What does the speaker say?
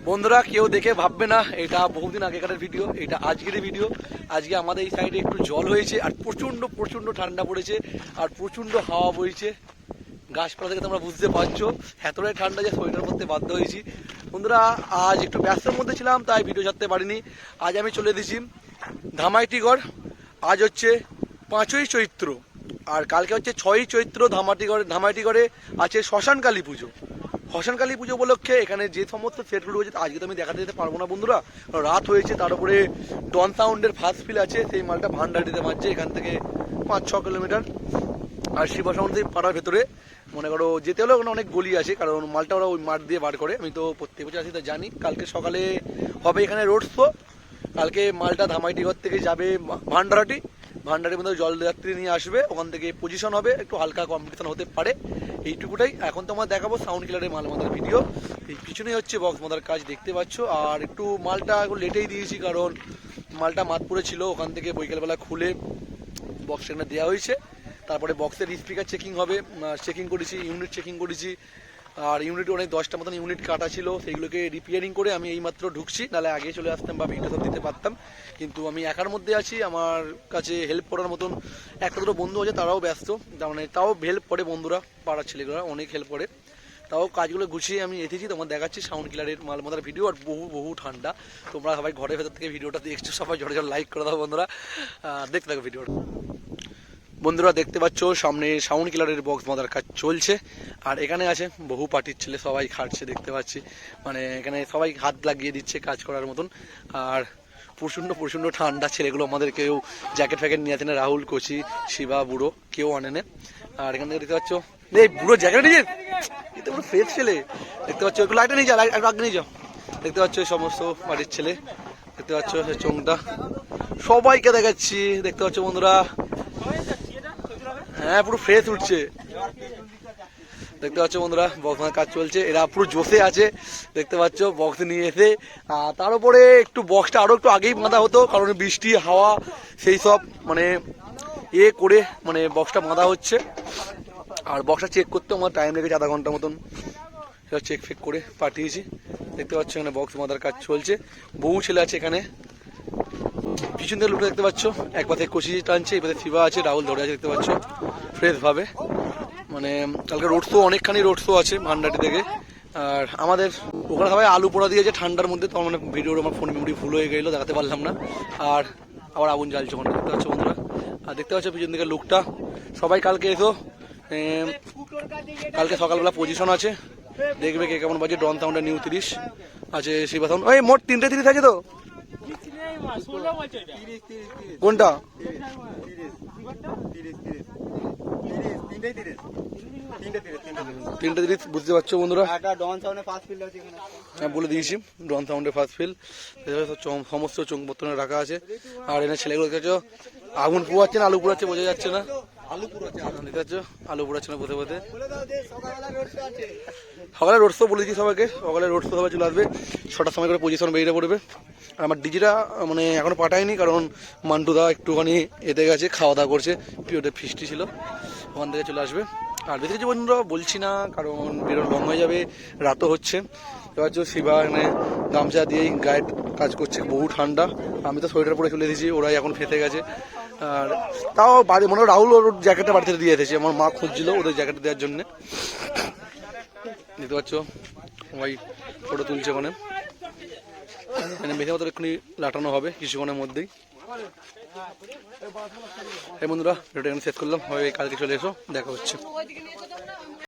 বন্ধুরা কেউ দেখে ভাববে না এটা বহুদিন আগেকার ভিডিও, এটা আজকের ভিডিও। আজকে আমাদের এই সাইডে একটু জল হয়েছে আর প্রচণ্ড প্রচণ্ড ঠান্ডা পড়েছে আর প্রচণ্ড হাওয়া বইছে। গাছপালা থেকে তোমরা বুঝতে পারছো এতটাই ঠান্ডা যে সোয়েটার পরতে বাধ্য হয়েছি। বন্ধুরা আজ একটু ব্যস্তের মধ্যে ছিলাম তাই ভিডিও ছাড়তে পারিনি। আজ আমি চলে এসেছি ধামাইটিগড়। আজ হচ্ছে 5ই চৈত্র আর কালকে হচ্ছে 6ই চৈত্র। ধামাইটিগড়ে আছে শ্মশানকালী পুজো। শ্মশানকালী পুজো উপলক্ষে এখানে যে সমস্ত সেটগুলো রয়েছে আজকে তো আমি দেখাতে যেতে পারবো না বন্ধুরা, রাত হয়েছে। তার উপরে ডন সাউন্ডের ফার্স্ট ফিল আছে, সেই মালটা ভান্ডারিতে মারছে এখান থেকে 5-6 কিলোমিটার। আর শিবা সাউন্ড পাড়ার ভেতরে মনে করো যেতে হলে ওখানে অনেক গলি আছে, কারণ মালটা ওরা ওই মাঠ দিয়ে বার করে। আমি তো প্রত্যেক বছর আসি তো জানি। কালকে সকালে হবে এখানে রোড শো। কালকে মালটা ধামাইটিগড় থেকে যাবে ভান্ডারের মধ্যে জলযাত্রী নিয়ে আসবে, ওখান থেকে পজিশন হবে, একটু হালকা কম্পিটিশন হতে পারে, এইটুকুটাই। এখন তোমার দেখাবো সাউন্ড কিলারের মাল মাদার ভিডিও। এই পিছনেই হচ্ছে বক্স মাদার কাজ দেখতে পাচ্ছ। আর একটু মালটা এখন লেটেই দিয়েছি কারণ মালটা মাতপুরে ছিল, ওখান থেকে বৈকালবেলা খুলে বক্স এখানে দেওয়া হয়েছে। তারপরে বক্সের স্পিকার চেকিং হবে, চেকিং করেছি, ইউনিট চেকিং করেছি। আর ইউনিট অনেক 10টা মতন ইউনিট কাটা ছিল, সেইগুলোকে রিপেয়ারিং করে আমি এইমাত্র ঢুকছি, নাহলে আগে চলে আসতাম বা ভিডিও সব দিতে পারতাম। কিন্তু আমি একার মধ্যে আছি, আমার কাছে হেল্প করার মতন একটা দুটো বন্ধু আছে, তারাও ব্যস্ত। তার মানে তাও হেল্প করে, বন্ধুরা পাড়ার ছেলেগুলো অনেক হেল্প করে। তাও কাজগুলো গুছিয়ে আমি এসেছি, তোমার দেখাচ্ছি সাউন্ড কিলারের মাল মাদার ভিডিও। আর বহু ঠান্ডা, তোমরা সবাই ঘরের ভেতর থেকে ভিডিওটা দেখছো, সবাই ঝড়ে লাইক করে দাও বন্ধুরা, দেখতে থাকো ভিডিওটা। বন্ধুরা দেখতে পাচ্ছ সামনে সাউন্ড কিলারের বক্স মাদার কাজ চলছে। আর এখানে আছে বহু পার্টির ছেলে, সবাই খাটছে দেখতে পাচ্ছি, মানে এখানে সবাই হাত লাগিয়ে দিচ্ছে কাজ করার মতন। আর প্রচণ্ড ঠান্ডা, ছেলেগুলো আমাদের কেউ জ্যাকেট ফ্যাকেট নিয়ে আসে না, রাহুল, কোচি, শিবা, বুড়ো কেউ আনে না। আর এখান থেকে দেখতে পাচ্ছ এই বুড়ো জ্যাকেট নিয়ে এটা পুরো ফ্রেশ ছেলে দেখতে পাচ্ছ, একটু লাইটটা নিয়ে যাও, আগে নিয়ে যাও। দেখতে পাচ্ছ এই সমস্ত বাড়ির ছেলে, দেখতে পাচ্ছ চোংটা, সবাইকে দেখাচ্ছি দেখতে পাচ্ছ বন্ধুরা। হ্যাঁ পুরো ফ্রেশ উঠছে দেখতে পাচ্ছ বন্ধুরা, বক্স কাজ চলছে, এরা পুরো জোশে আছে দেখতে পাচ্ছ বক্স নিয়ে এসে। তার উপরে একটু বক্সটা আরো একটু আগেই বাঁধা হতো, কারণ বৃষ্টি হাওয়া সেই সব মানে করে মানে বক্সটা বাঁধা হচ্ছে। আর বক্সটা চেক করতে আমার টাইম লেগেছে আধা ঘন্টা মতন, সেটা চেক ফেক করে পাঠিয়েছি। দেখতে পাচ্ছ এখানে বক্স বাঁধার কাজ চলছে, বহু ছেলে আছে এখানে। পিছন থেকে লুকটা দেখতে পাচ্ছ, এক পাশে কষি টানছে, এই পাশে শিবা আছে, রাহুল ধরে আছে দেখতে পাচ্ছ ফ্রেশ ভাবে। মানে কালকে রোড শো, অনেকখানি রোড শো আছে ভান্ডারি থেকে। আর আমাদের ওখানে সবাই আলু পোড়া দিয়েছে ঠান্ডার মধ্যে, তো মানে ভিডিওর আমার ফোন মেমোরি ফুল হয়ে গেলো, দেখাতে পারলাম না। আর আবার আগুন জ্বালছে ওখানে দেখতে পাচ্ছ বন্ধুরা। আর দেখতে পাচ্ছ পিছন দিকে লুকটা। সবাই কালকে এসো, কালকে সকালবেলা পজিশন আছে, দেখবে কে কেমন বাজে। ডন সাউন্ডের নিউ 30 আছে, শিবা সাউন্ড। ওই মোট 3টে 30 আছে তো, কোনটা? 3টে 30 বুঝতে পারছো বন্ধুরা। হ্যাঁ বলে দিয়েছি, ডন সাউন্ডের ফার্স্ট ফিল সমস্ত চোখপত্তনে রাখা আছে। আর এখানে ছেলেগুলো দেখছো আগুন পোড়াচ্ছে না আলু পোড়াচ্ছে বোঝা যাচ্ছে না, আলু পোড়াচ্ছে না বসে বসে। সকালে রোড শো বলেছি সবাইকে, সকালে রোড শো সবাই চলে আসবে, 6টার সময় করে পজিশন বেরিয়ে পড়বে। আর আমার ডিজিটা মানে এখনো পাঠায়নি, কারণ মান্টুদা একটুখানি এতে গেছে, খাওয়া দাওয়া করছে, পিওটা ফিস্টি ছিল, ওখান থেকে চলে আসবে। আর বেশি কিছু বন্ধুরা বলছি না, কারণ বেরো লং হয়ে যাবে, রাতও হচ্ছে। এবার শিবা এখানে গামছা দিয়েই গাইড কাজ করছে, বহু ঠান্ডা। আমি তো সোয়েটার পরে চলে এসেছি, ওরাই এখন ফেটে গেছে। আর তাও বাড়ি মনে হয় রাহুল ওর জ্যাকেটটা বাড়িতে দিয়ে এসেছে, আমার মা খুঁজছিল ওদের জ্যাকেট দেওয়ার জন্যে। দেখতে পাচ্ছ সবাই ফটো তুলছে ওখানে, মেঝে মতো এক্ষুনি লাটানো হবে কিছুক্ষণের মধ্যেই। এই বন্ধুরা ভিডিওটা শেষ করলাম, কালকে চলে এসো, দেখা হচ্ছে।